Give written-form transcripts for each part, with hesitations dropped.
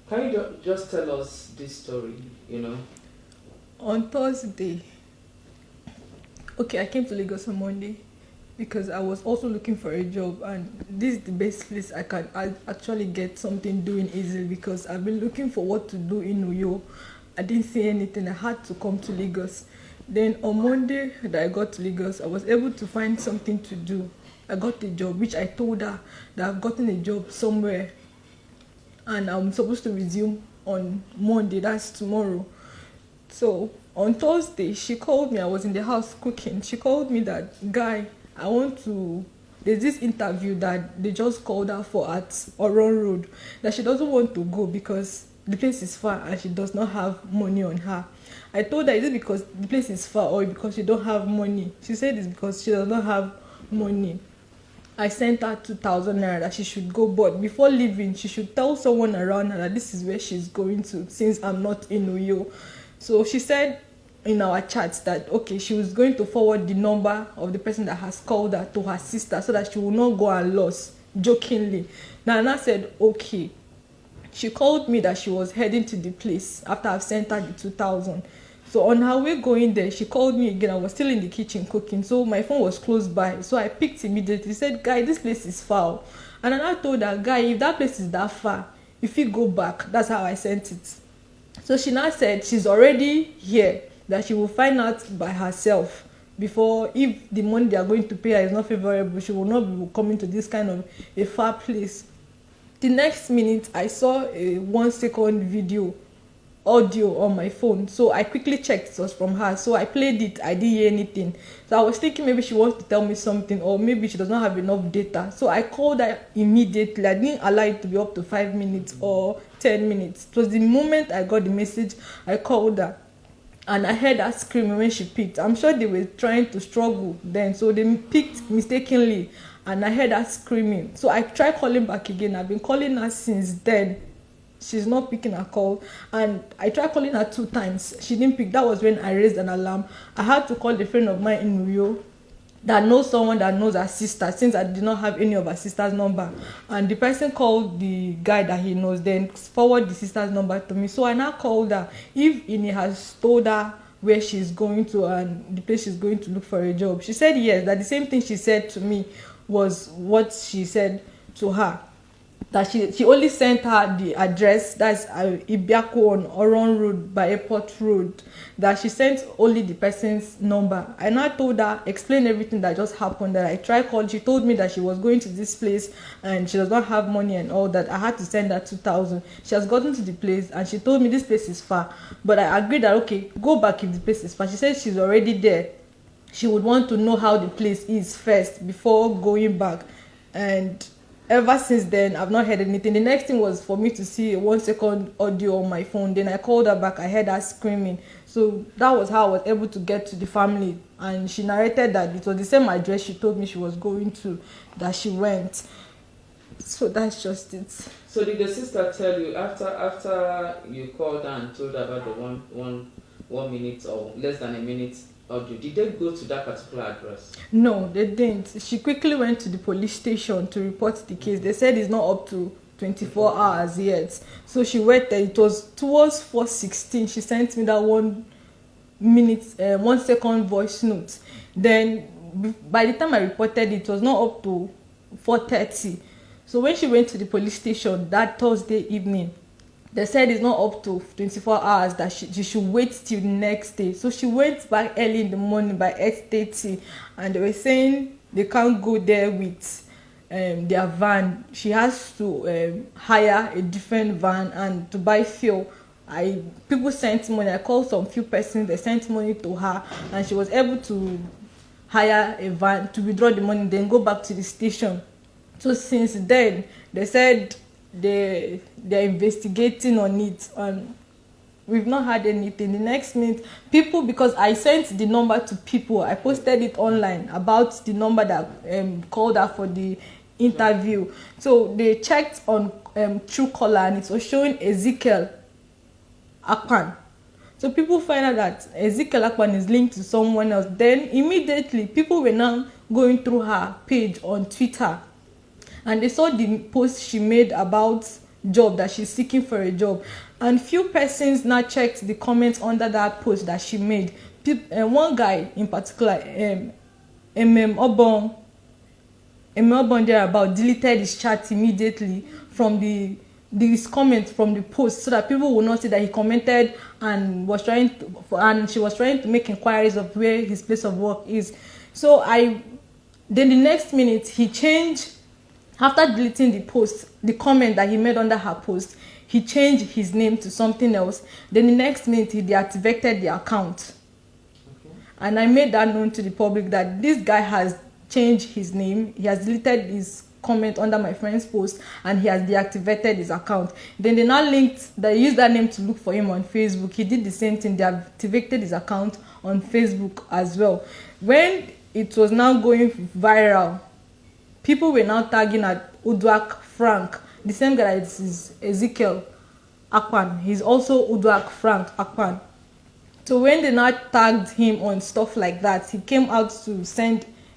Can you just tell us this story? On Thursday, okay, I came to Lagos on Monday because I was also looking for a job, and this is the best place I actually get something doing easily because I've been looking for what to do in Uyo. I didn't see anything. I had to come to Lagos. Then on Monday that I got to Lagos, I was able to find something to do. I got a job, which I told her that I've gotten a job somewhere and I'm supposed to resume on Monday, that's tomorrow. So on Thursday, she called me. I was in the house cooking. She called me that, guy, I want to. There's this interview that they just called her for at Oron Road. That she doesn't want to go because the place is far and she does not have money on her. I told her, is it because the place is far or because she don't have money? She said it's because she does not have money. I sent her 2,000 naira that she should go, but before leaving, she should tell someone around her that this is where she's going to, since I'm not in Uyo. So she said in our chat that okay, she was going to forward the number of the person that has called her to her sister so that she will not go and lose, jokingly. Nana said okay. She called me that she was heading to the place after I've sent her the 2,000. So on her way going there, she called me again. I was still in the kitchen cooking, so my phone was close by. So I picked immediately. Said, guy, this place is far. And I told her, guy, if that place is that far, if you go back, that's how I sent it. So she now said she's already here, that she will find out by herself before, if the money they are going to pay her is not favorable, she will not be coming to this kind of a far place. The next minute, I saw a 1 second video audio on my phone, so I quickly checked it was from her. So I played it. I didn't hear anything, so I was thinking maybe she wants to tell me something, or maybe she does not have enough data. So I called her immediately. I didn't allow it to be up to 5 minutes or 10 minutes. It was the moment I got the message, I called her, and I heard her screaming when she picked. I'm sure they were trying to struggle then, so they picked mistakenly, and I heard her screaming. So I tried calling back again. I've been calling her since then. She's not picking her call, and I tried calling her 2 times. She didn't pick. That was when I raised an alarm. I had to call a friend of mine in Rio that knows someone that knows her sister, since I did not have any of her sister's number, and the person called the guy that he knows, then forward the sister's number to me. So I now called her if Ini has told her where she's going to and the place she's going to look for a job. She said yes, that the same thing she said to me was what she said to her, that she only sent her the address, that's Ibiako on Oron Road by Airport Road, that she sent only the person's number. I now told her, explain everything that just happened, that I tried calling. She told me that she was going to this place and she does not have money and all that. I had to send her 2,000. She has gotten to the place and she told me this place is far, but I agreed that okay, go back if the place is far. She said she's already there. She would want to know how the place is first before going back, and ever since then I've not heard anything. The next thing was for me to see a 1 second audio on my phone. Then I called her back. I heard her screaming. So that was how I was able to get to the family, and she narrated that it was the same address she told me she was going to that she went. So that's just it. So did the sister tell you after you called her and told her about the one minute or less than a minute audio, did they go to that particular address? No, they didn't. She quickly went to the police station to report the case. They said it's not up to 24 hours yet. So she waited. It was towards 4:16. She sent me that 1 second voice note. Then by the time I reported it was not up to 4:30. So when she went to the police station that Thursday evening, they said it's not up to 24 hours, that she should wait till the next day. So she went back early in the morning by 8:30, and they were saying they can't go there with their van. She has to hire a different van and to buy fuel. People sent money. I called some few persons. They sent money to her, and she was able to hire a van to withdraw the money, then go back to the station. So since then, they said they're investigating on it, and we've not had anything. The next minute, people, because I sent the number to people, I posted it online about the number that called her for the interview. So they checked on Truecaller, and it was showing Ezekiel Akpan. So people find out that Ezekiel Akpan is linked to someone else. Then immediately people were now going through her page on Twitter, and they saw the post she made about job, that she's seeking for a job. And few persons now checked the comments under that post that she made. One guy in particular, UMOREN'S thereabout, deleted his chat immediately from these comments from the post, so that people would not see that he commented and she was trying to make inquiries of where his place of work is. So then the next minute he changed, after deleting the comment that he made under her post, he changed his name to something else. Then the next minute he deactivated the account. Okay. And I made that known to the public that this guy has changed his name, he has deleted his comment under my friend's post, and he has deactivated his account. Then they used that name to look for him on Facebook. He did the same thing, they activated his account on Facebook as well. When it was now going viral, people were now tagging at Uduak Frank, the same guy that is Ezekiel Akpan. He's also Uduak Frank Akpan. So when they now tagged him on stuff like that, he came out to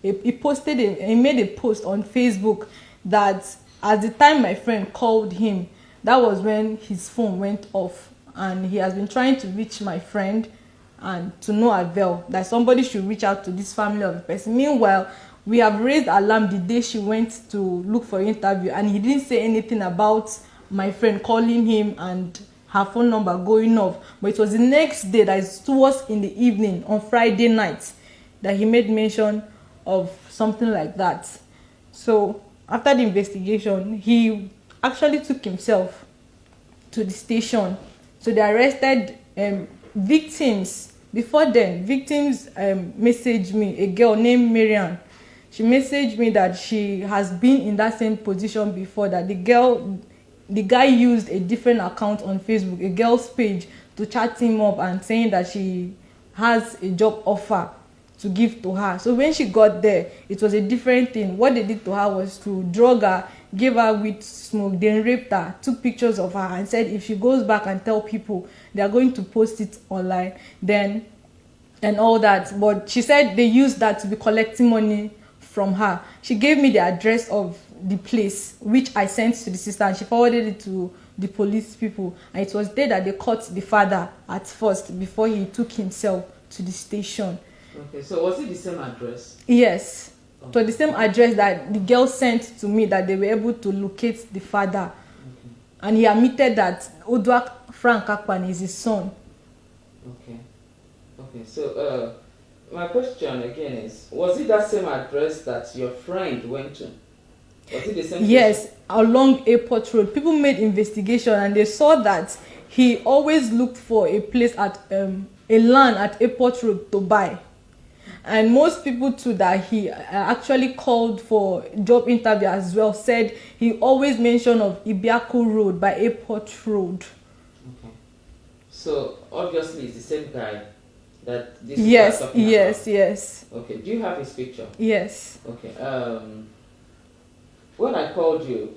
he made a post on Facebook that at the time my friend called him, that was when his phone went off, and he has been trying to reach my friend and to no avail, that somebody should reach out to this family of the person. Meanwhile, we have raised alarm the day she went to look for an interview, and he didn't say anything about my friend calling him and her phone number going off. But it was the next day, that is towards in the evening on Friday night, that he made mention of something like that. So after the investigation, he actually took himself to the station. So they arrested victims. Before then, victims messaged me, a girl named Marian. She messaged me that she has been in that same position before, that the guy used a different account on Facebook, a girl's page, to chat him up and saying that she has a job offer to give to her. So when she got there, it was a different thing. What they did to her was to drug her, gave her weed smoke, then raped her, took pictures of her, and said if she goes back and tell people, they are going to post it online, then and all that. But she said they used that to be collecting money from her. She gave me the address of the place, which I sent to the sister, and she forwarded it to the police people. And it was there that they caught the father at first, before he took himself to the station. Okay, so was it the same address? Yes. Okay. So the same address that the girl sent to me, that they were able to locate the father. Okay. And he admitted that Uduak Frank Akpan is his son. Okay. Okay, so my question again is, was it that same address that your friend went to? Was it the same? Yes, place? Along Airport Road. People made investigation, and they saw that he always looked for a place at a land at Airport Road to buy. And most people too that he actually called for job interview as well said he always mentioned of Ibiaku Road by Airport Road. Okay. So obviously it's the same guy that this yes, is talking yes, about. Yes. Okay. Do you have his picture? Yes. Okay. When I called you,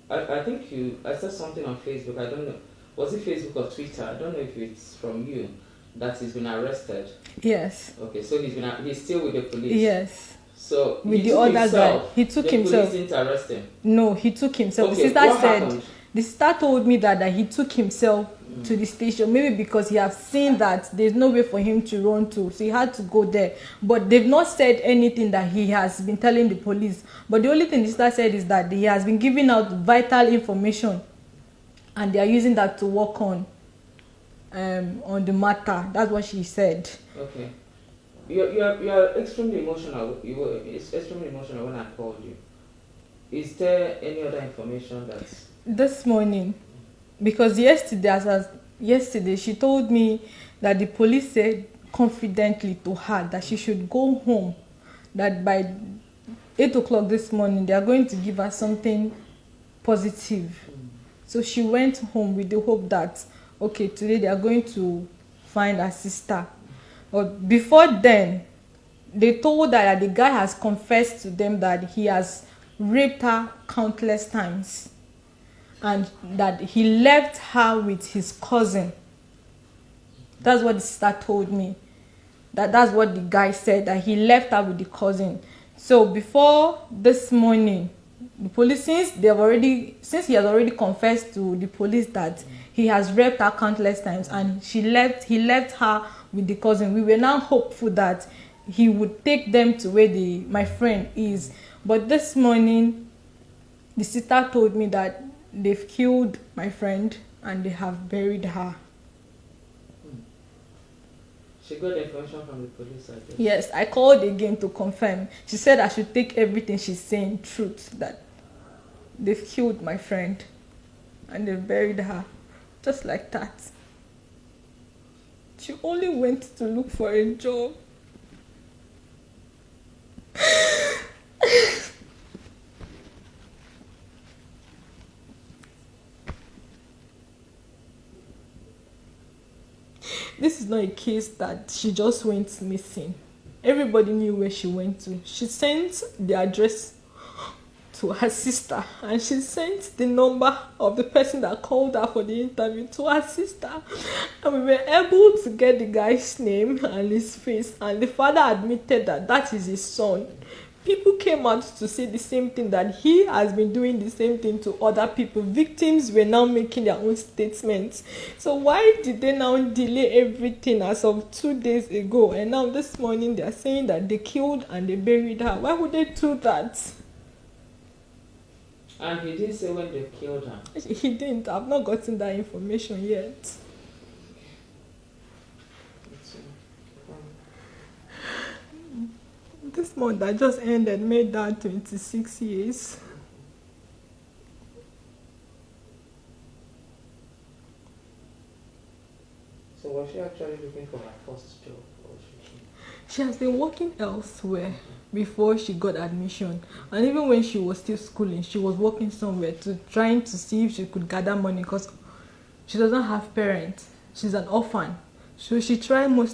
I think I said something on Facebook. I don't know. Was it Facebook or Twitter? I don't know if it's from you. That he's been arrested. Yes. Okay, so he's still with the police. Yes. So with the other guy, he took himself. The police didn't arrest him. No, he took himself. Okay, the sister told me that he took himself to the station, maybe because he has seen that there's no way for him to run to, so he had to go there. But they've not said anything that he has been telling the police. But the only thing the sister said is that he has been giving out vital information, and they are using that to work on the matter. That's what she said. Okay. You're extremely emotional. You were extremely emotional when I called you. Is there any other information that's... This morning, because yesterday she told me that the police said confidently to her that she should go home, that by 8 o'clock this morning they are going to give her something positive. So she went home with the hope that, okay, today they are going to find her sister. But before then, they told her that the guy has confessed to them that he has raped her countless times, and that he left her with his cousin. That's what the sister told me. That's what the guy said, that he left her with the cousin. So before this morning, the police, since he has already confessed to the police that he has raped her countless times, and he left her with the cousin. We were now hopeful that he would take them to where my friend is. But this morning, the sister told me that they've killed my friend and they have buried her. She got the information from the police, I guess. Yes, I called again to confirm. She said I should take everything she's saying truth, that they've killed my friend and they've buried her. Just like that. She only went to look for a job. This is not a case that she just went missing. Everybody knew where she went to. She sent the address to her sister, and she sent the number of the person that called her for the interview to her sister, and we were able to get the guy's name and his face, and the father admitted that is his son. People came out to say the same thing, that he has been doing the same thing to other people. Victims were now making their own statements. So why did they now delay everything as of 2 days ago, and now this morning they are saying that they killed and they buried her? Why would they do that? And he didn't say when they killed her. He didn't. I've not gotten that information yet. This month that just ended made that 26 years. So was she actually looking for her first job? Or She has been working elsewhere before she got admission, and even when she was still schooling, she was working somewhere trying to see if she could gather money, because she doesn't have parents. She's an orphan, so she tried most